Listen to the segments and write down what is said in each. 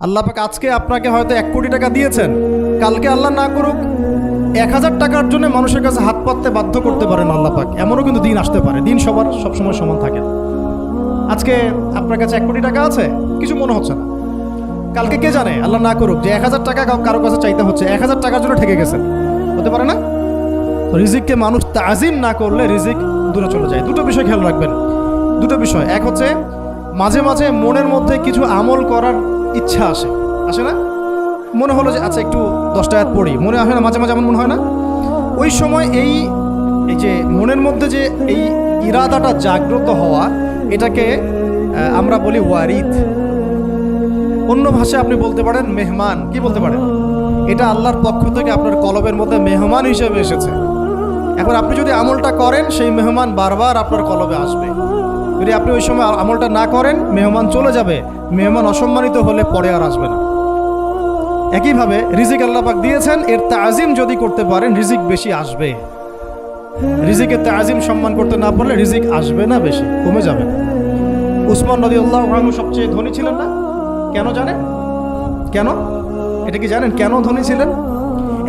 আল্লাহ পাক আজকে আপনাকে হয়তো 1 কোটি টাকা দিয়েছেন, কালকে আল্লাহ না করুক 1000 টাকার জন্য মানুষের কাছে হাত পাততে বাধ্য করতে পারেন আল্লাহ পাক। এমনও কিন্তু দিন আসতে পারে, দিন সবার সবসময় সমান থাকে। আজকে আপনার কাছে 1 কোটি টাকা আছে, কিছু মনে হচ্ছে না। কালকে কে জানে, আল্লাহ না করুক যে 1000 টাকা কারো কাছে চাইতে হচ্ছে, 1000 টাকার জন্য ঠেকে গেছেন, হতে পারে না? তো রিজিককে মানুষ তাজিম না করলে রিজিক দূরে চলে যায়। দুটো বিষয় খেয়াল রাখবেন, দুটো বিষয়। এক হচ্ছে মাঝে মাঝে মনের মধ্যে কিছু আমল করার ইচ্ছা আসে না? মনে হলো যে আচ্ছা একটু 10টা আয়াত পড়ি, মনে আসে না মাঝে মাঝে? এমন মনে হয় না? ওই সময় এই যে মনের মধ্যে যে এই ইরাদাটা জাগ্রত হওয়া, এটাকে আমরা বলি ওয়ারিদ। অন্য ভাষায় আপনি বলতে পারেন মেহমান। কি বলতে পারেন? এটা আল্লাহর পক্ষ থেকে আপনার কলবের মধ্যে মেহমান হিসেবে এসেছে। এখন আপনি যদি আমলটা করেন, সেই মেহমান বারবার আপনার কলবে আসবে। যদি আপনি ওই সময় আমলটা না করেন, মেহমান চলে যাবে, মেহমান অসম্মানিত হলে পরে আর আসবে না। একইভাবে রিজিক আল্লাহ পাক দিয়েছেন, এর তাজিম যদি করতে পারেন রিজিক বেশি আসবে। রিজিকের তাজিম সম্মান করতে না পারলে রিজিক আসবে না, বেশি কমে যাবে। উসমান রাদিয়াল্লাহু আনহু সবচেয়ে ধনী ছিলেন না? কেন জানেন? কেন? এটা কি জানেন কেন ধনী ছিলেন?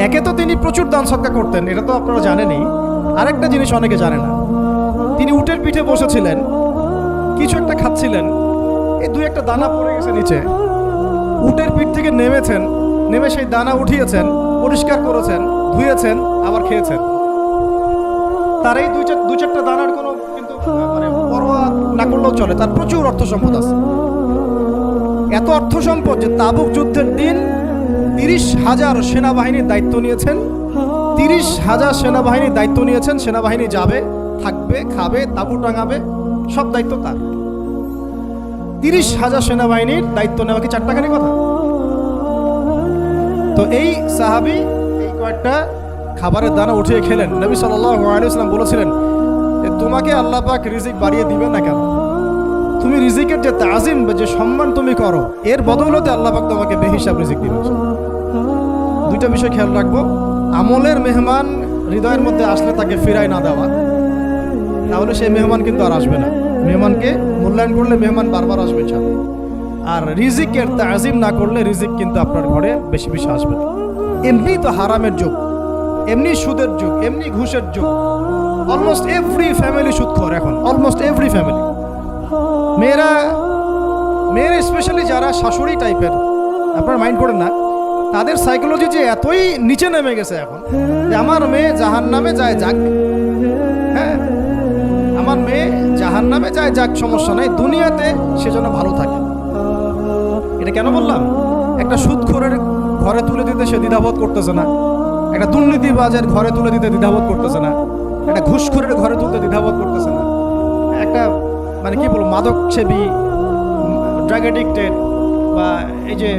একে তো তিনি প্রচুর দান সদকা করতেন, এটা তো আপনারা জানেনই। আরেকটা জিনিস অনেকে জানে না, তিনি উটের পিঠে বসেছিলেন, কিছু একটা খাচ্ছিলেন, এই 2-1টা দানা পড়ে গেছে নিচে। উটের পিঠ থেকে নেমেছেন, নেমে সেই দানা উঠিয়েছেন, পরিষ্কার করেছেন, ধুয়েছেন, আবার খেয়েছেন। তার এই 2-4টা দানার কোনো কিন্তু মানে পরোয়া না করলেও চলে, তার প্রচুর অর্থ সম্পদ আছে। এত অর্থ সম্পদ যে তাবুক যুদ্ধের দিন 30,000 সেনাবাহিনীর দায়িত্ব নিয়েছেন। 30,000 সেনাবাহিনীর দায়িত্ব নিয়েছেন। সেনাবাহিনী যাবে, থাকবে, খাবে, তাবু টাঙাবে, সব দায়িত্ব তার। 30,000 সেনাবাহিনীর দায়িত্ব নেওয়া কি চারটাখানি কথা? তো এই সাহাবী এই কয়েকটা খাবারের দানা উঠিয়ে খেলেন। নবী সাল্লাল্লাহু আলাইহি ওয়াসাল্লাম বলেছিলেন যে তোমাকে আল্লাহ পাক রিজিক বাড়িয়ে দিবেন না কেন? তুমি রিজিকের যে তাজিম বা যে সম্মান তুমি করো, এর বদৌলতে আল্লাহ পাক তোমাকে বেহিসাব রিজিক দিবেন। দুইটা বিষয় খেয়াল রাখবো। আমলের মেহমান হৃদয়ের মধ্যে আসলে তাকে ফিরায় না দেওয়া, তাহলে সেই মেহমান কিন্তু আর আসবে না। মেহমানকে মূল্যায়ন করলে মেহমান বারবার আসবে। আর রিজিকের তাজিম না করলে রিজিক কিন্তু আপনার ঘরে বেশি বেশি আসবে। এমনি তো হারামের যুগ, এমনি সুদের যুগ, এমনি ঘুষের যুগ। অলমোস্ট এভরি ফ্যামিলি সুদখোর এখন, অলমোস্ট এভরি ফ্যামিলি। মেয়েরা স্পেশালি যারা শাশুড়ি টাইপের, আপনারা মাইন্ড করেন না, তাদের সাইকোলজি যে এতই নিচে নেমে গেছে এখন যে আমার মেয়ে জাহান্নামে যায় যাক, হ্যাঁ আমার মেয়ে জাহান্নামে যায় যাক, সমস্যা নাই, দুনিয়াতে সেজন্য ভালো থাকে। এটা কেন বললাম? একটা সুদখোরের ঘরে তুলে দিতে সে দ্বিধাবোধ করতেছে না, একটা দুর্নীতিবাজের ঘরে তুলে দিতে দ্বিধাবোধ করতেছে না, একটা ঘুষখোরের ঘরে তুলতে দ্বিধাবোধ করতেছে না, একটা মানে কি বলবো মাদক সেবী, ড্রাগ এডিক্টেড বা এই যে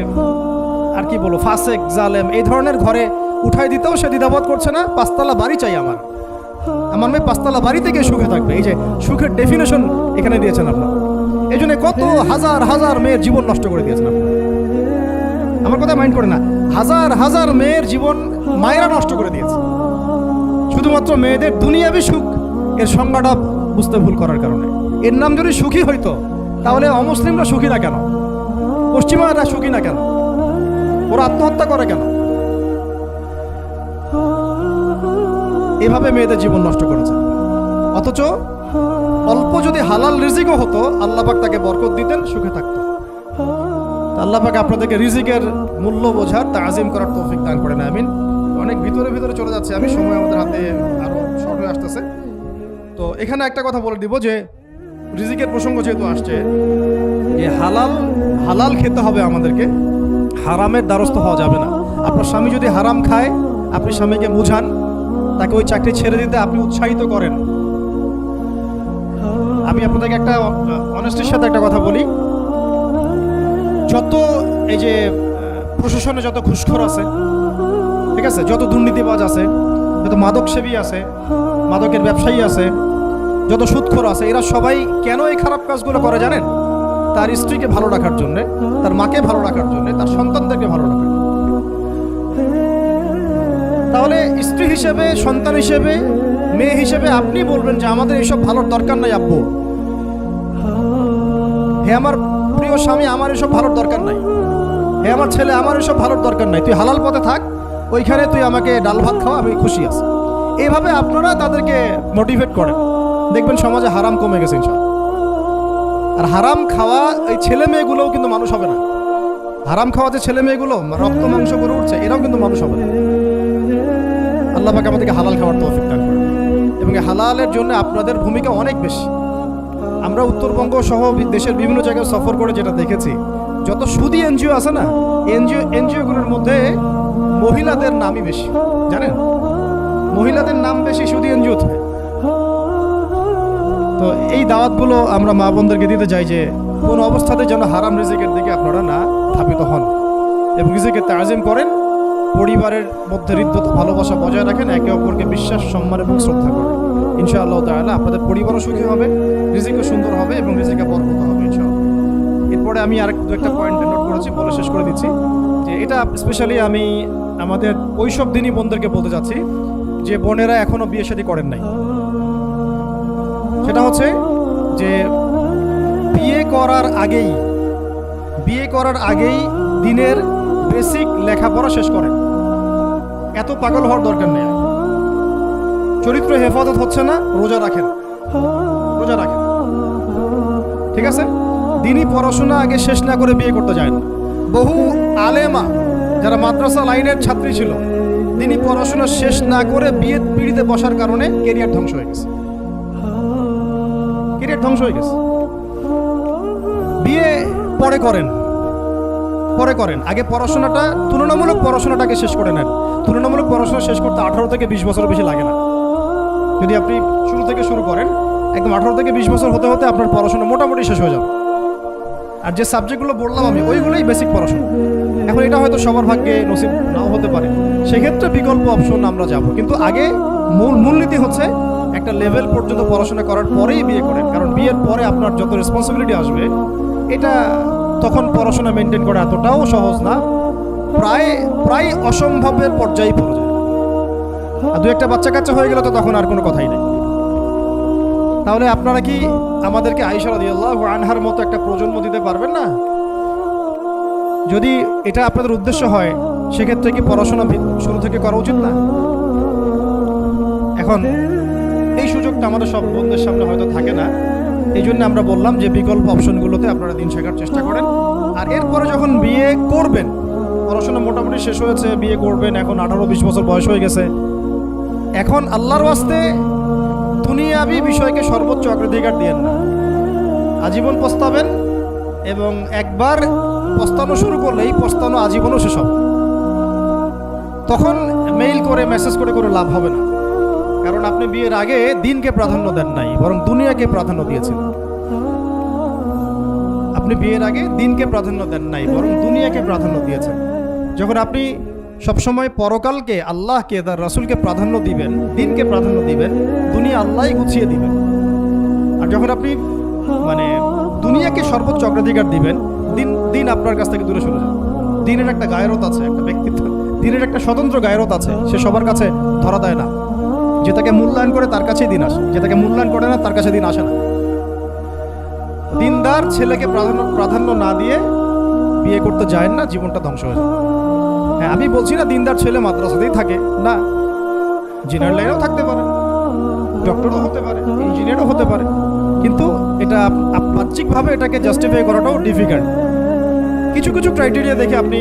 আর কি বলবো ফাসেক জালেম, এই ধরনের ঘরে উঠাই দিতেও সে দ্বিধাবোধ করছে না। 5তলা বাড়ি চাই আমার মেয়ে 5তলা বাড়ি থেকে সুখে থাকবে। এই যে সুখের ডেফিনেশন এখানে দিয়েছেন আপনার। এই জন্য কত হাজার হাজার মেয়ের জীবন নষ্ট করে দিয়েছেন আপনার। আমার কথা মাইন্ড করে না, হাজার হাজার মেয়ের জীবন মায়েরা নষ্ট করে দিয়েছে, শুধুমাত্র মেয়েদের দুনিয়াবি সুখ এর সংজ্ঞাটা বুঝতে ভুল করার কারণে। এর নাম যদি সুখী হইতো, তাহলে অমুসলিমরা সুখী না কেন? পশ্চিমারা সুখী না কেন? ওরা আত্মহত্যা করে কেন? এভাবে মেয়েদের জীবন নষ্ট করেছে। অথচ অল্প যদি হালাল রিজিকও হতো, আল্লাহ পাক তাকে বরকত দিতেন, সুখে থাকতো। আল্লাহ পাক আপনাদেরকে রিজিকের মূল্য বোঝার, তাজিম করার তৌফিক দান করেন, আমিন। অনেক ভিতরে চলে যাচ্ছে আমি, সময় আমাদের হাতে আরো শর্ট হয়ে আসতেছে। তো এখানে একটা কথা বলে দিব যে রিজিকের প্রসঙ্গ যেহেতু আসছে, যে হালাল খেতে হবে আমাদেরকে, হারামের দ্বারস্থ হওয়া যাবে না। আপনার স্বামী যদি হারাম খায়, আপনি স্বামীকে বুঝান, তাকে ওই চাকরি ছেড়ে দিতে আপনি উৎসাহিত করেন। আমি আপনাদেরকে একটা অনেস্টির সাথে একটা কথা বলি, যত এই যে প্রশাসনে যত ঘুষখোর আছে, ঠিক আছে, যত দুর্নীতিবাজ আছে, যত মাদক সেবী আছে, মাদকের ব্যবসায়ী আছে, যত সুদখোর আছে, এরা সবাই কেন এই খারাপ কাজগুলো করে জানেন? তার স্ত্রীকে ভালো রাখার জন্যে, তার মাকে ভালো রাখার জন্যে, তার সন্তানদেরকে ভালো রাখার জন্য। তাহলে স্ত্রী হিসেবে, সন্তান হিসেবে, মেয়ে হিসেবে আপনি বলবেন যে আমাদের এইসব ভালোর দরকার নাই আব্বু, হে আমার প্রিয় স্বামী, আমার এসব ভালোর দরকার নাই, আমার ছেলে, আমার এসব ভালোর দরকার নাই, তুই হালাল পথে থাক, ওইখানে তুই আমাকে ডাল ভাত খাওয়া, আমি খুশি আছি। এইভাবে আপনারা তাদেরকে মোটিভেট করেন, দেখবেন সমাজে হারাম কমে গেছে ইনশাআল্লাহ। আর হারাম খাওয়া এই ছেলে মেয়েগুলোও কিন্তু মানুষ হবে না। হারাম খাওয়া যে ছেলে মেয়েগুলো রক্ত মাংস করে উঠছে, এরাও কিন্তু মানুষ হবে না। আল্লাহ পাক আমাদেরকে হালাল খাওয়ার তৌফিক দান করেন, এবং হালালের জন্য আপনাদের ভূমিকা অনেক বেশি। আমরা উত্তরবঙ্গ সহ দেশের বিভিন্ন জায়গায় সফর করে যেটা দেখেছি, যত সুদী এনজিও আছে না, এনজিওগুলোর মধ্যে মহিলাদের নামই বেশি, জানেন? মহিলাদের নাম বেশি সুদী এনজিওতে। তো এই দাওয়াতগুলো আমরা মা বোনদেরকে দিতে চাই যে কোন অবস্থাতে যেন হারাম রিজিকের দিকে আপনারা না ধাবিত হন, এবং রিজিকের তাজিম করেন, পরিবারের মধ্যে হৃদ্যত ভালোবাসা বজায় রাখেন, একে অপরকে বিশ্বাস, সম্মান এবং শ্রদ্ধা করেন। ইনশাআল্লাহ তাআলা আপনাদের পরিবারও সুখী হবে, রিজিকও সুন্দর হবে এবং রিজিকে বরকত হবে ইনশাআল্লাহ। এরপরে আমি আর একটা পয়েন্ট নোট করেছি, বলে শেষ করে দিচ্ছি যে এটা স্পেশালি আমি আমাদের ওই সব দিনই বোনদেরকে বলতে চাচ্ছি যে বোনেরা এখনো বিয়ে শাদী করেন নাই। সেটা হচ্ছে যে বিয়ে করার আগেই দিনের বেসিক লেখাপড়া শেষ করেন। এত পাগল হওয়ার দরকার নেই। চরিত্র হেফাজত হচ্ছে না, রোজা রাখেন, ঠিক আছে? দিনই পড়াশোনা আগে শেষ না করে বিয়ে করতে যায় না। বহু আলেমা যারা মাদ্রাসা লাইনের ছাত্রী ছিল, দিনই পড়াশোনা শেষ না করে বিয়ে পিড়িতে বসার কারণে কেরিয়ার ধ্বংস হয়ে গেছে। বিয়ে পরে করেন, আগে পড়াশোনাটা, তুলনামূলক পড়াশোনাটাকে শেষ করে নেন। তুলনামূলক পড়াশোনা শেষ করতে 18 থেকে 20 বছর বেশি লাগে না। যদি আপনি শুরু থেকে শুরু করেন, একদম 18 থেকে 20 বছর হতে হতে আপনার পড়াশোনা মোটামুটি শেষ হয়ে যাবে। আর যে সাবজেক্টগুলো বললাম আমি, ওইগুলোই বেসিক পড়াশোনা। এখন এটা হয়তো সবার ভাগ্যে নসিব নাও হতে পারে, সেক্ষেত্রে বিকল্প অপশন আমরা যাব। কিন্তু আগে মূলনীতি হচ্ছে একটা লেভেল পর্যন্ত পড়াশোনা করার পরেই বিয়ে করেন, কারণ বিয়ের পরে আপনার যত রেসপন্সিবিলিটি আসবে, এটা তখন পড়াশোনা মেনটেন করা এতটাও সহজ না, প্রায় অসম্ভবের পর্যায়ে পড়ে যায়। আর দু একটা বাচ্চা কাচ্চা হয়ে গেলে তো তখন আর কোনো কথাই নেই। তাহলে আপনারা কি আমাদেরকে আয়েশা রাদিয়াল্লাহু আনহার মতো একটা প্রজন্ম দিতে পারবেন না? যদি এটা আপনাদের উদ্দেশ্য হয়, সেক্ষেত্রে কি পড়াশোনা শুরু থেকে করা উচিত না? এখন এই সুযোগটা আমাদের সব বন্ধুদের সামনে হয়তো থাকে না, এই জন্য আমরা বললাম যে বিকল্প অপশনগুলোতে আপনারা দিন শেখার চেষ্টা করেন। আর এরপরে যখন বিয়ে করবেন, পড়াশোনা মোটামুটি শেষ হয়েছে, বিয়ে করবেন, এখন 18-20 বছর বয়স হয়ে গেছে, এখন আল্লাহর ওয়াস্তে দুনিয়াবি বিষয়কে সর্বোচ্চ অগ্রাধিকার দিয়েন না। আজীবন পস্তাবেন, এবং একবার পস্তানো শুরু করলে এই পস্তানো আজীবনও শেষ হবে। তখন মেইল করে, মেসেজ করে লাভ হবে না, কারণ আপনি বিয়ের আগে দিনকে প্রাধান্য দেন নাই, বরং দুনিয়াকে প্রাধান্য দিয়েছেন। আপনি বিয়ের আগে দিনকে প্রাধান্য দেন নাই, বরং দুনিয়াকে প্রাধান্য দিয়েছেন। যখন আপনি সবসময় পরকালকে, আল্লাহকে, তার রাসূলকে প্রাধান্য দিবেন, দিনকে প্রাধান্য দিবেন, দুনিয়া আল্লাহই গুছিয়ে দিবেন। আর যখন আপনি দুনিয়াকে সর্বোচ্চ অগ্রাধিকার দিবেন, দিন আপনার কাছ থেকে দূরে সরে যাবে। দিনের একটা গায়রত আছে, একটা ব্যক্তিত্ব, দিনের একটা স্বতন্ত্র গায়রত আছে, সে সবার কাছে ধরা দেয় না। যে তাকে মূল্যায়ন করে তার কাছেই দিন আসে, যে তাকে মূল্যায়ন করে না তার কাছে দিন আসে না। দিনদার ছেলেকে প্রাধান্য না দিয়ে বিয়ে করতে যায় না, জীবনটা ধ্বংস হয়ে যায়। হ্যাঁ, আমি বলছি না দিনদার ছেলে মাদ্রাসাতেই থাকে না, ইঞ্জিনিয়ার লাইনেও থাকতে পারে, ডক্টরও হতে পারে, ইঞ্জিনিয়ারও হতে পারে, কিন্তু এটা বাহ্যিকভাবে এটাকে জাস্টিফাই করাটাও ডিফিকাল্ট। কিছু ক্রাইটেরিয়া দেখে আপনি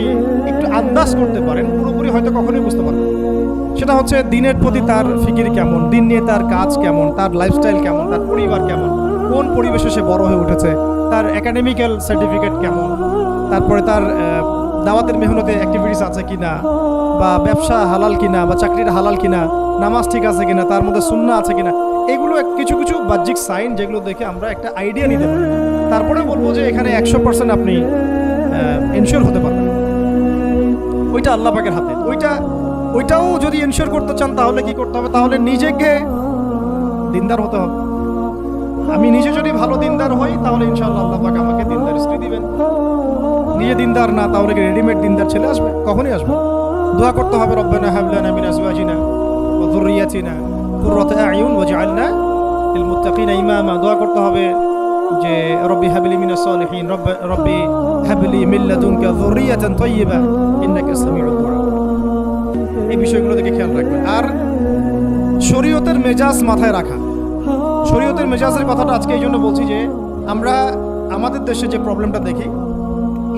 একটু আন্দাজ করতে পারেন, পুরোপুরি হয়তো কখনোই বুঝতে পারবেন। সেটা হচ্ছে দিনের প্রতি তার ফিকির কেমন, দিন নিয়ে তার কাজ কেমন, তার লাইফস্টাইল কেমন, তার পরিবার কেমন, কোন পরিবেশে সে বড় হয়ে উঠেছে, তার একাডেমিক্যাল সার্টিফিকেট কেমন, তারপরে তার দাওয়াতের মেহনতে অ্যাক্টিভিটিস আছে কিনা, বা ব্যবসা হালাল কিনা, বা চাকরির হালাল কিনা, নামাজ ঠিক আছে কিনা, তার মধ্যে সুন্নাহ আছে কিনা। এগুলো কিছু বাহ্যিক সাইন, যেগুলো দেখে আমরা একটা আইডিয়া নিতে পারি। তারপরে বলবো যে এখানে 100% আপনি এনশিওর হতে পারবেন, ওইটা আল্লাহ পাকের হাতে। ওইটাও যদি এনশিওর করতে চান, তাহলে কি করতে হবে? তাহলে নিজেকে দিনদার হতে হবে। আমি নিজে যদি ভালো দিনদার হই, তাহলে ইনশাআল্লাহ আল্লাহ পাক আমাকে দিনদার স্ত্রী দিবেন। নিজে দিনদার না, তাহলে কি রেডিমেড দিনদার ছেলে আসবে? কখনই আসবে। দোয়া করতে হবে, রব্বানা হাব লানা মিন আজওয়াজিনা ওয়া যুররিয়াতিনা কুররাতা আ'য়ুন ওয়াজআলনা লিল মুত্তাকিনা ইমামা। দোয়া করতে হবে, যে রব্বি হাবলি মিনাস সালিহিন, রব্বি হাবলি মিন লাদুনকা যুররিয়াতান তাইয়্যিবা ইন্নাকা সামিউদ দুআ। এই বিষয়গুলো দেখে খেয়াল রাখবেন। আর শরীয়তের মেজাজ মাথায় রাখা। শরীয়তের মেজাজের কথাটা আজকে এই জন্য বলছি যে আমরা আমাদের দেশে যে প্রবলেমটা দেখি,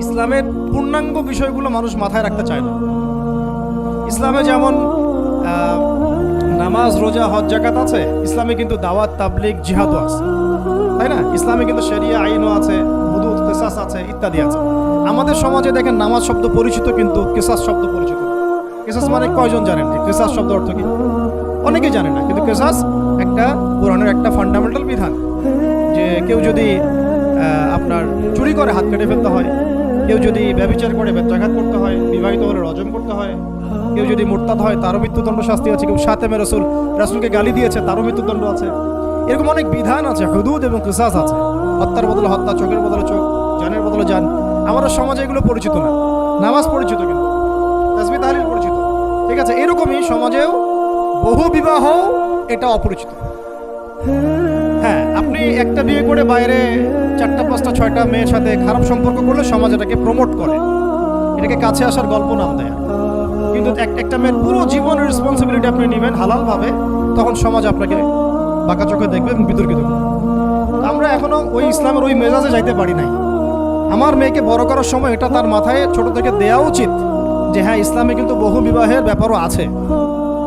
ইসলামের পূর্ণাঙ্গ বিষয়গুলো মানুষ মাথায় রাখতে চায় না। ইসলামে যেমন নামাজ, রোজা, হজ, যাকাত আছে, ইসলামে কিন্তু দাওয়াত, তাবলীগ, জিহাদও আছে, তাই না? ইসলামে কিন্তু শরিয়া আইনও আছে, হুদুদ, কিসাস আছে, ইত্যাদি আছে। আমাদের সমাজে দেখেন নামাজ শব্দ পরিচিত কিন্তু কিসাস শব্দ পরিচিত। কিসাস মানে কয়জন জানেন যে কিসাস শব্দ অর্থ কি? অনেকেই জানে না, কিন্তু কিসাস একটা কোরআনের একটা ফান্ডামেন্টাল বিধান যে কেউ যদি আপনার চুরি করে হাত কেটে ফেলতে হয়, কেউ যদি ব্যভিচার করে বেত্রাঘাত করতে হয়, বিবাহিত হলে রজম করতে হয়, কেউ যদি মুরতাদ হয় তারও মৃত্যুদণ্ড শাস্তি আছে, কেউ শাতেমে রাসূলকে গালি দিয়েছে তারও মৃত্যুদণ্ড আছে। এরকম অনেক বিধান আছে, হুদুদ এবং কিসাস আছে। হত্যার বদলে হত্যা, চোখের বদলে চোখ, জানের বদলে জান। আমাদের সমাজে এগুলো পরিচিত না। নামাজ পরিচিত কিন্তু তাসবিহ তাহলিল পরিচিত, ঠিক আছে? এরকমই সমাজেও বহু বিবাহ এটা অপরিচিত। হ্যাঁ, আপনি একটা বিয়ে করে বাইরে 4টা 5টা 6টা মেয়ের সাথে খারাপ সম্পর্ক করলে সমাজ এটাকে প্রমোট করে, এটাকে কাছে আসার গল্প নাম দেয়। কিন্তু একটা মেয়ের পুরো জীবনের রেসপন্সিবিলিটি আপনি নেবেন হালালভাবে, তখন সমাজ আপনাকে বাঁকা চোখে দেখবে এবং বিতর্কিত করবে। আমরা এখনো ওই ইসলামের ওই মেজাজে যাইতে পারি নাই। আমার মেয়েকে বড় করার সময় এটা তার মাথায় ছোট থেকে দেওয়া উচিত যে হ্যাঁ, ইসলামে কিন্তু বহু বিবাহের ব্যাপারও আছে,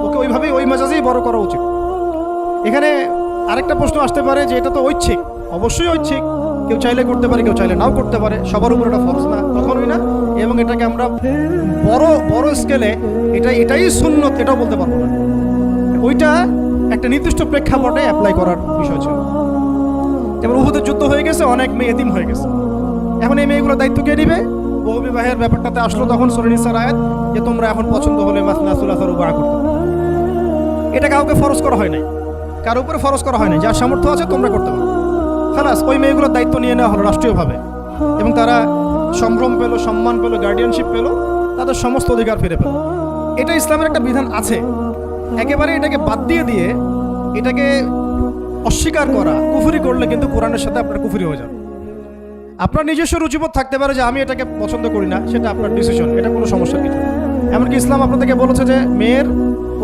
ওকে ওইভাবেই ওই মেজাজেই বড় করা উচিত। এখানে আরেকটা প্রশ্ন আসতে পারে যে এটা তো ঐচ্ছিক। অবশ্যই ঐচ্ছিক, কেউ চাইলে করতে পারে, কেউ চাইলে নাও করতে পারে, সবার উপর এটা ফরজ না, কখনোই না। এবং এটাকে আমরা বড় স্কেলে এটাই সুন্নত এটাও বলতে পারবো না। ওইটা একটা নির্দিষ্ট প্রেক্ষাপটে অ্যাপ্লাই করার বিষয় ছিল। এবার উহুদের যুদ্ধ হয়ে গেছে, অনেক মেয়ে এতিম হয়ে গেছে। এখন এই মেয়েগুলোর দায়িত্ব কে নিবে? বহু বিবাহের ব্যাপারটাতে আসলো তখন সূরা নিসার আয়াত যে তোমরা এখন পছন্দ হলে মাসনা সুলাসা রুবা করতে। এটা কাউকে ফরজ করা হয় নাই, কার উপরে ফরজ করা হয় নাই। যার সামর্থ্য আছে তোমরা করতে পারো, খালাস। ওই মেয়েগুলোর দায়িত্ব নিয়ে নেওয়া হলো রাষ্ট্রীয়ভাবে, এবং তারা সম্ভ্রম পেল, সম্মান পেল, গার্ডিয়ানশিপ পেল, তাদের সমস্ত অধিকার ফিরে পেল। এটা ইসলামের একটা বিধান আছে। একেবারে এটাকে বাদ দিয়ে এটাকে অস্বীকার করা, কুফরি করলে কিন্তু কোরআনের সাথে আপনার কুফরি হয়ে যাবে। আপনার নিজস্ব রুচিবোধ থাকতে পারে যে আমি এটাকে পছন্দ করি না, সেটা আপনার ডিসিশন, এটা কোনো সমস্যার কিছু না। এমনকি ইসলাম আপনাদেরকে বলেছে যে মেয়ের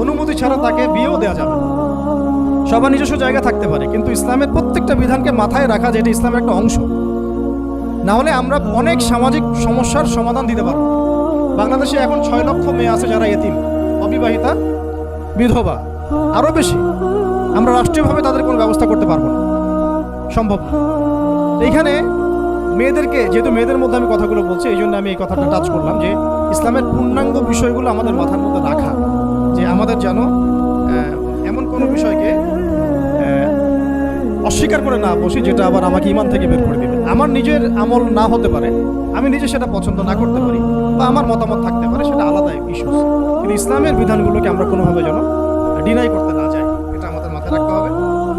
অনুমতি ছাড়া তাকে বিয়েও দেওয়া যাবে না। সবার নিজস্ব জায়গা থাকতে পারে, কিন্তু ইসলামের প্রত্যেকটা বিধানকে মাথায় রাখা যে এটা ইসলামের একটা অংশ। না হলে আমরা অনেক সামাজিক সমস্যার সমাধান দিতে পারবো। বাংলাদেশে এখন 6 লক্ষ মেয়ে আছে যারা এতিম, অবিবাহিতা, বিধবা, আরও বেশি। আমরা রাষ্ট্রীয়ভাবে তাদের কোনো ব্যবস্থা করতে পারবো না, সম্ভব না। এইখানে মেয়েদেরকে, যেহেতু মেয়েদের মধ্যে আমি কথাগুলো বলছি, এই জন্য আমি এই কথাটা টাচ করলাম যে ইসলামের পূর্ণাঙ্গ বিষয়গুলো আমাদের মাথার মধ্যে রাখা, যে আমাদের যেন এমন কোনো বিষয়কে অস্বীকার করে না বসি যেটা আবার আমাকে ঈমান থেকে বের করে দেবে। আমার নিজের আমল না হতে পারে, আমি নিজে সেটা পছন্দ না করতে পারি, বা আমার মতামত থাকতে পারে, সেটা আলাদা ইস্যু। কিন্তু ইসলামের বিধানগুলোকে আমরা কোনোভাবে যেন ডিনাই করতে না যাই, এটা আমাদের মাথায় রাখতে হবে।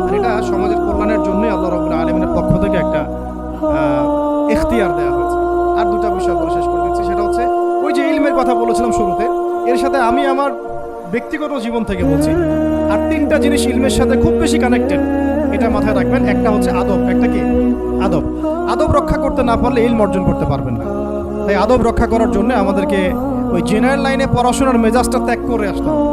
আর এটা সমাজের কল্যাণের জন্যই আল্লাহ রাব্বুল আলামিনের পক্ষ থেকে একটা ইখতিয়ার দেওয়া হয়েছে। আর দুটা বিষয় বলে শেষ করে দিচ্ছি, সেটা হচ্ছে ওই যে ইলমের কথা বলেছিলাম শুরুতে, এর সাথে আমি আমার ব্যক্তিগত জীবন থেকে বলছি আর 3টা জিনিস ইলমের সাথে খুব বেশি কানেক্টেড, এটা মাথায় রাখবেন। একটা হচ্ছে আদব। একটা কি? আদব। আদব রক্ষা করতে না পারলে ইলম অর্জন করতে পারবেন না। তাই আদব রক্ষা করার জন্য আমাদেরকে ওই জেনারেল লাইনে পড়াশোনার মেজাজটা ত্যাগ করে আসতে হবে।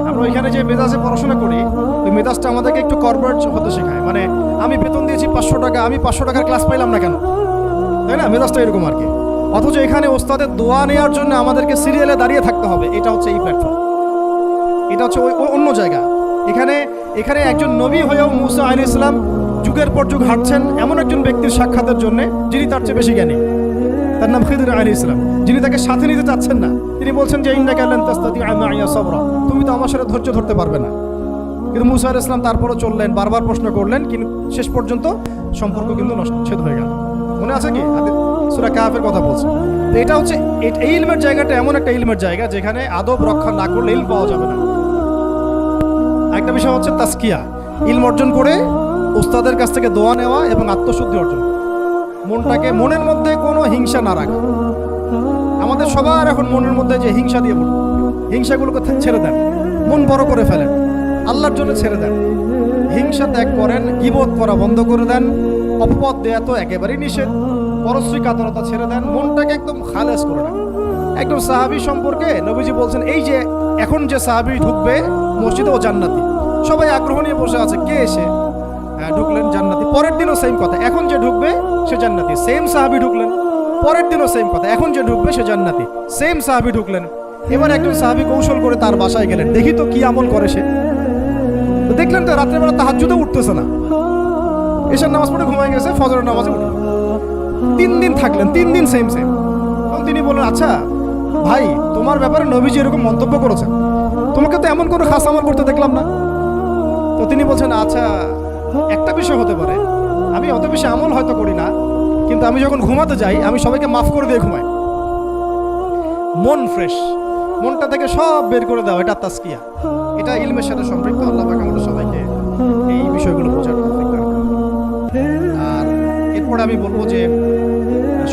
আমরা ওইখানে যে মেজাজে পড়াশোনা করি, ওই মেজাজটা আমাদেরকে একটু কর্পোরেট হতে শেখায়। মানে আমি বেতন দিয়েছি 500 টাকা, আমি 500 টাকার ক্লাস পাইলাম না কেন, তাই না? মেজাজটা এরকম আর কি। অথচ এখানে ওস্তাদের দোয়া নেওয়ার জন্য আমাদেরকে সিরিয়ালে দাঁড়িয়ে থাকতে হবে। এটা হচ্ছে এই প্ল্যাটফর্ম, এটা হচ্ছে ওই অন্য জায়গা। এখানে একজন নবী হয়েও মুসা আলাইহিস সালাম যুগের পর যুগ হাঁটছেন এমন একজন ব্যক্তির সাক্ষাতের জন্য যিনি তার চেয়ে বেশি জ্ঞানী। তার নাম খিদর আলাইহিস সালাম, যিনি তাকে সাথে নিতে চাচ্ছেন না। তিনি বলছেন যে ইন্নাকা লান তাস্তাতিআ মাইয়া সাবরা, তুমি তো আমার সাথে ধৈর্য ধরতে পারবে না। কিন্তু মুসা আলাইহিস সালাম তারপরও চললেন, বারবার প্রশ্ন করলেন, কিন্তু শেষ পর্যন্ত সম্পর্ক কিন্তু ছেদ হয়ে গেল। মনে আছে কি? সূরা কাহফের কথা বলছে। তো এটা হচ্ছে এই ইলমের জায়গাটা এমন একটা ইলমের জায়গা যেখানে আদব রক্ষা না করলে ইলম পাওয়া যাবে না। একটা বিষয় হচ্ছে তাসকিয়া, ইলম অর্জন করে উস্তাদের কাছ থেকে দোয়া নেওয়া এবং আত্মশুদ্ধি অর্জন, মনের মধ্যে কোনো হিংসা না রাখা। আমাদের সবার এখন মনের মধ্যে যে হিংসা দিয়ে পড়ে, হিংসাগুলোকে ছেড়ে দেন, মন বড় করে ফেলেন, আল্লাহর জন্য ছেড়ে দেন, হিংসা ত্যাগ করেন, গীবত করা বন্ধ করে দেন, অপবাদ দেয়া তো একেবারেই নিষেধ। পরশ্রী কাতরতা ছেড়ে দেন, মনটাকে একদম খালেস করে রাখেন। একদম সাহাবী সম্পর্কে নবীজি বলছেন, এই যে এখন যে সাহাবী ঢুকবে মসজিদে ও জান্নাতি। সবাই আগ্রহ নিয়ে বসে আছে, কে এসে ঢুকলেন জান্নাতি। পরের দিনও সেম কথা, এখন যে ঢুকবে সে জান্নাতি। সেম সাহাবী ঢুকলেন, পরের দিনও সেম কথা, এখন যে ঢুকবে সে জান্নাতি। সেম সাহাবী ঢুকলেন। এবার একজন সাহাবী কৌশল করে তার বাসায় গেলেন, দেখি তো কি আমল করে সে। দেখলেন তো রাত্রেবেলা তাহাজ্জুদে উঠতেছে না, এশার নামাজ পড়ে ঘুমায় গেছে, ফজরের নামাজে উঠল। 3 দিন থাকলেন, 3 দিন সেম সেম। তখন তিনি বললেন, আচ্ছা ভাই, তোমার ব্যাপারে নবীজি এরকম মন্তব্য করেছেন, তোমাকে তো এমন কোনো খাস আমল করতে দেখলাম না। তো তিনি বলছেন, আচ্ছা একটা বিষয় হতে পারে, আমি অত বেশি আমল হয়তো করি না, কিন্তু আমি যখন ঘুমাতে যাই আমি সবাইকে মাফ করে দিয়ে ঘুমাই। মন ফ্রেশ, মনটা থেকে সব বের করে দাও, এটা তাসকিয়া, এটা ইলমের সাথে সম্পৃক্ত। আল্লাহ পাক আমাদের সবাইকে এই বিষয়গুলো বোঝার তৌফিক দান করুন। আর এরপর আমি বলবো যে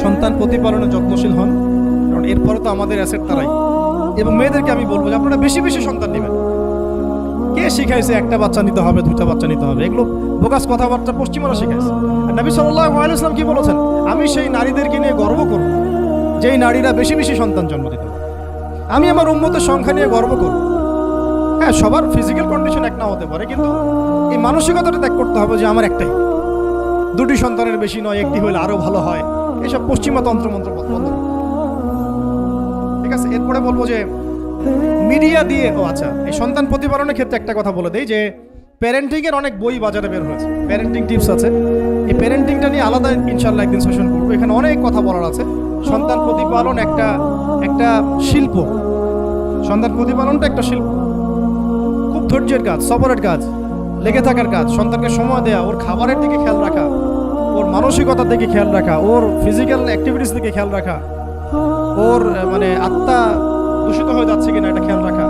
সন্তান প্রতিপালনে যত্নশীল হন, কারণ এরপরে তো আমাদের অ্যাসেট তারাই। এবং মেয়েদেরকে আমি বলবো যে আপনারা বেশি বেশি সন্তান নেবেন। কে শিখাইছে একটা বাচ্চা নিতে হবে, 2টা বাচ্চা নিতে হবে? এগুলো বোগাস কথাবার্তা পশ্চিমারা শিখাইছে। আর নবী সাল্লাল্লাহু আলাইহি ওয়াসাল্লাম কি বলেছেন? আমি সেই নারীদেরকে নিয়ে গর্ব করব যেই নারীরা বেশি বেশি সন্তান জন্ম দিতে পারে। আমি আমার উম্মতের সংখ্যা নিয়ে গর্ব করব। হ্যাঁ, সবার ফিজিক্যাল কন্ডিশন এক না হতে পারে, কিন্তু এই মানসিকতাটা ত্যাগ করতে হবে যে আমার একটাই, 2টি সন্তানের বেশি নয়, একটি হলে আরো ভালো হয়। এসব পশ্চিমা তন্ত্রমন্ত্র বন্ধ করতে হবে। ঠিক আছে, এরপরে বলবো যে মিডিয়া দিয়ে, আচ্ছা, এই সন্তান প্রতিপালনের ক্ষেত্রে একটা কথা বলে দেই যে প্যারেন্টিং এর অনেক বই বাজারে বের হয়েছে, প্যারেন্টিং টিপস আছে। এই প্যারেন্টিংটা নিয়ে আলাদা ইনশাআল্লাহ একদিন সেশন করবো, এখানে অনেক কথা বলার আছে। সন্তান প্রতিপালন একটা শিল্প, সন্তান প্রতিপালনটা একটা শিল্প, খুব ধৈর্যের কাজ, সবরের কাজ, লেগে থাকার কাজ। সন্তানকে সময় দেওয়া, ওর খাবারের দিকে খেয়াল রাখা, ওর মানসিকতার দিকে খেয়াল রাখা, ওর ফিজিক্যাল অ্যাক্টিভিটিস দিকে খেয়াল রাখা, ওর মানে আত্মা দূষিত হয়ে যাচ্ছে কিনা এটা খেয়াল রাখা,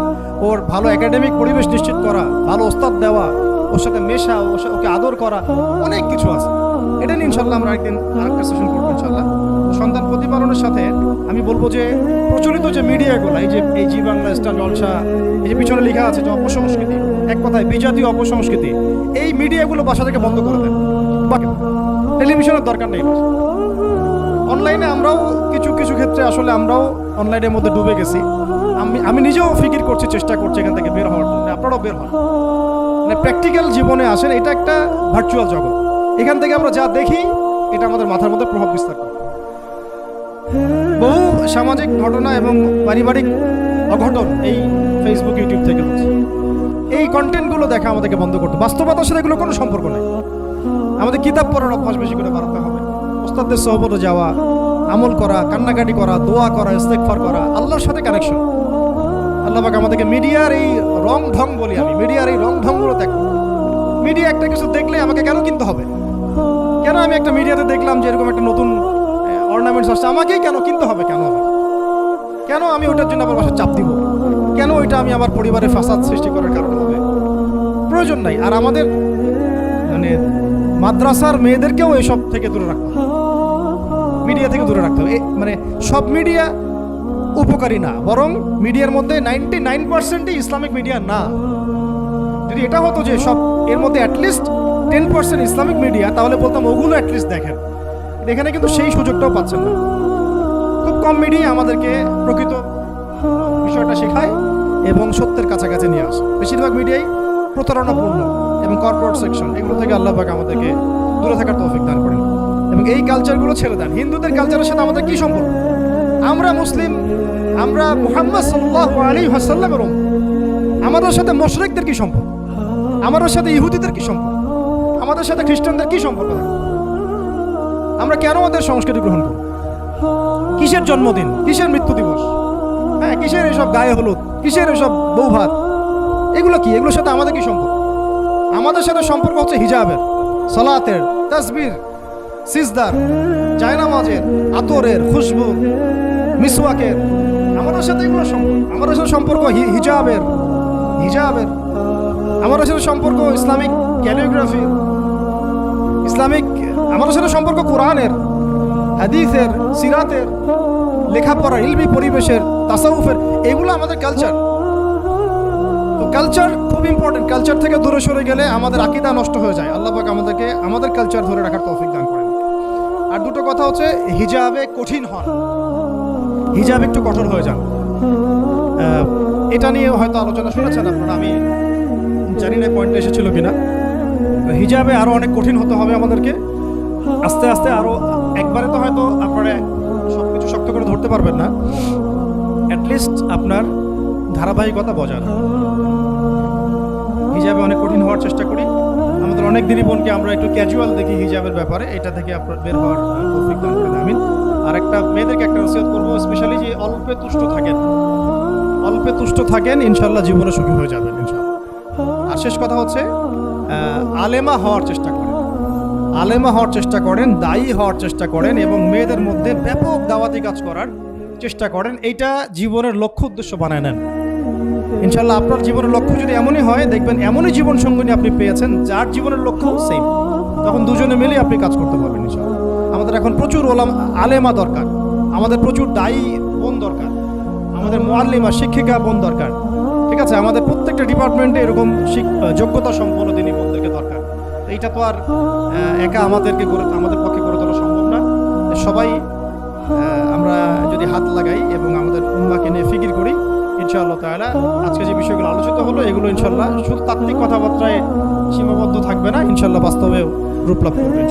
ওর ভালো একাডেমিক পরিবেশ নিশ্চিত করা, ভালো ওস্তাদ দেওয়া, ওর সাথে মেশা, ওকে আদর করা, অনেক কিছু আছে। এটা নিয়ে ইনশাল্লাহ আমরা একদিন আরেকটা সেশন করবো ইনশাল্লাহ। সন্তান প্রতিপালনের সাথে আমি বলবো যে প্রচলিত যে মিডিয়াগুলো, এই জি বাংলা, স্টার জলসা, এই যে পিছনে লেখা আছে যে অপসংস্কৃতি, এক কথায় বিজাতীয় অপসংস্কৃতি, এই মিডিয়াগুলো বাসা থেকে বন্ধ করে দেন। টেলিভিশনের দরকার নেই। অনলাইনে আমরাও কিছু কিছু ক্ষেত্রে আসলে আমরাও অনলাইনের মধ্যে ডুবে গেছি। আমি নিজেও ফিকির করছি, চেষ্টা করছি এখান থেকে বের হওয়ার জন্য। আপনারাও বের হন, মানে প্র্যাকটিক্যাল জীবনে আসেন। এটা একটা ভার্চুয়াল জগৎ, এখান থেকে আমরা যা দেখি এটা আমাদের মাথার মধ্যে প্রভাব বিস্তার করে। বহু সামাজিক ঘটনা এবং পারিবারিক অঘটন এই ফেসবুক, ইউটিউব থেকে হচ্ছে। এই কন্টেন্টগুলো দেখা আমাদেরকে বন্ধ করতে, বাস্তবতার সাথে এগুলো কোনো সম্পর্ক নেই। আমাদের কিতাব পড়ার অভ্যাস বেশি করে বাড়াতে হবে, ওস্তাদদের সহবতে যাওয়া, আমল করা, কান্নাকাটি করা, দোয়া করা, ইস্তেগফার করা, আল্লাহর সাথে কানেকশন। আল্লাহ পাক আমাদেরকে মিডিয়ার এই রং ঢং, বলি আমি, মিডিয়ার এই রং ঢংগুলো ত্যাগ করব। মিডিয়া একটা কিছু দেখলে আমাকে কেন কিনতে হবে? কেন আমি একটা মিডিয়াতে দেখলাম যে এরকম একটা নতুন অর্নামেন্টস আসছে, আমাকেই কেন কিনতে হবে? কেন আমি ওটার জন্য আমার বাসায় চাপ দিব? কেন ওইটা আমি আমার পরিবারে ফাসাদ সৃষ্টি করার কারণ হবে? প্রয়োজন নাই। আর আমাদের মানে মাদ্রাসার মেয়েদেরকেও এসব থেকে দূরে রাখতে হবে, মিডিয়া থেকে দূরে রাখতে হবে। মানে সব মিডিয়া উপকারী না, বরং মিডিয়ার মধ্যে 99%ই ইসলামিক মিডিয়া না। যদি এটা হতো যে সব এর মধ্যে অ্যাটলিস্ট 10% ইসলামিক মিডিয়া, তাহলে বলতাম ওগুলো অ্যাটলিস্ট দেখেন। এখানে কিন্তু সেই সুযোগটাও পাচ্ছেন না। খুব কম মিডিয়া আমাদেরকে প্রকৃত বিষয়টা শেখায় এবং সত্যের কাছাকাছি নিয়ে আসে। বেশিরভাগ মিডিয়াই প্রতারণাপূর্ণ এবং কর্পোরেট সেকশন, এগুলো থেকে আল্লাহ পাক আমাদেরকে দূরে থাকার তৌফিক দান করেন এবং এই কালচারগুলো ছেড়ে দেন। হিন্দুদের কালচারের সাথে আমাদের কি সম্পর্ক? আমরা মুসলিম, আমরা মুহাম্মদ সাল্লাল্লাহু আলাইহি ওয়াসাল্লামের উম্মত। আমাদের সাথে মুশরিকদের কি সম্পর্ক? আমাদের সাথে ইহুদিদের কি সম্পর্ক? আমাদের সাথে খ্রিস্টানদের কি সম্পর্ক? আমরা কেন ওদের সংস্কৃতি গ্রহণ করব? কিসের জন্মদিন, কিসের মৃত্যু দিবস, হ্যাঁ, কিসের এসব গায়ে হলুদ, কিসের এসব বউ ভাত, এগুলো কি? এগুলোর সাথে আমাদের কি সম্পর্ক? আমাদের সাথে সম্পর্ক হচ্ছে হিজাবের, সালাতের, তাসবির, সিজদার, জায়নামাজের, আতরের, খুশবু, মিসওয়াকের। আমাদের সাথে এগুলো সম্পর্ক। আমাদের সাথে সম্পর্ক হিজাবের। আমাদের সাথে সম্পর্ক ইসলামিক ক্যালিগ্রাফি, ইসলামিক। আমাদের সাথে সম্পর্ক কোরআনের, হাদিসের, সিরাতের, লেখাপড়া, ইলমি পরিবেশের, তাসাউফের। এগুলো আমাদের কালচার। তো কালচার খুব ইম্পর্টেন্ট। কালচার থেকে দূরে সরে গেলে আমাদের আকীদা নষ্ট হয়ে যায়। আল্লাহ পাক আমাদেরকে আমাদের কালচার ধরে রাখার তৌফিক দান করুন। আর দুটো কথা হচ্ছে হিজাবে কঠিন হন, হিজাব একটু কঠোর হয়ে যান। এটা নিয়ে হয়তো আলোচনা শুনেছেন আপনারা, আমি জানি না পয়েন্টটা এসেছিল কিনা। হিজাবে আরো অনেক কঠিন হতে হবে আমাদেরকে, আস্তে আস্তে আরো, একবারে তো হয়তো আপনারা সবকিছু শক্ত করে ধরতে পারবেন না, অ্যাটলিস্ট আপনার ধারাবাহিকতা বজায় রাখুন। হিজাবে অনেক কঠিন হওয়ার চেষ্টা করি। আমাদের অনেক দিনই বোনকে আমরা একটু ক্যাজুয়াল দেখি হিজাবের ব্যাপারে, এটা থেকে আপনার বের হওয়ার তৌফিক দান করেন, আমিন। আর একটা মেয়েদেরকে একটা নসিহত করবো, স্পেশালি যে অল্পে তুষ্ট থাকেন, অল্পে তুষ্ট থাকেন, ইনশাল্লাহ জীবনে সুখী হয়ে যাবেন ইনশাল্লাহ। আর শেষ কথা হচ্ছে আলেমা হওয়ার চেষ্টা করেন, আলেমা হওয়ার চেষ্টা করেন, দায়ী হওয়ার চেষ্টা করেন, এবং মেয়েদের মধ্যে ব্যাপক দাওয়াতি কাজ করার চেষ্টা করেন। এইটা জীবনের লক্ষ্য উদ্দেশ্য বানায় নেন ইনশাল্লাহ। আপনার জীবনের লক্ষ্য যদি এমনই হয়, দেখবেন এমনই জীবন সঙ্গিনী আপনি পেয়েছেন যার জীবনের লক্ষ্য সেম, তখন দুজনে মিলে আপনি কাজ করতে পারবেন ইনশাল্লাহ। আমাদের এখন প্রচুর আলেমা দরকার, আমাদের প্রচুর দায়ী বোন দরকার, আমাদের মুআল্লিমা শিক্ষিকা বোন দরকার, ঠিক আছে? আমাদের প্রত্যেকটা ডিপার্টমেন্টে এরকম যোগ্যতা সম্পন্ন দিনী বোনদেরকে দরকার। এইটা তো আর একা আমাদের পক্ষে গড়ে তোলা সম্ভব না। সবাই আমরা যদি হাত লাগাই এবং আমাদের উম্মাকে নিয়ে ফিকির করি, ইনশাআল্লাহ তাআলা আজকে যে বিষয়গুলো আলোচিত হলো, এগুলো ইনশাআল্লাহ শুধু তাত্ত্বিক কথাবার্তায় সীমাবদ্ধ থাকবে না, ইনশাআল্লাহ বাস্তবেও রূপ লাভ করবে।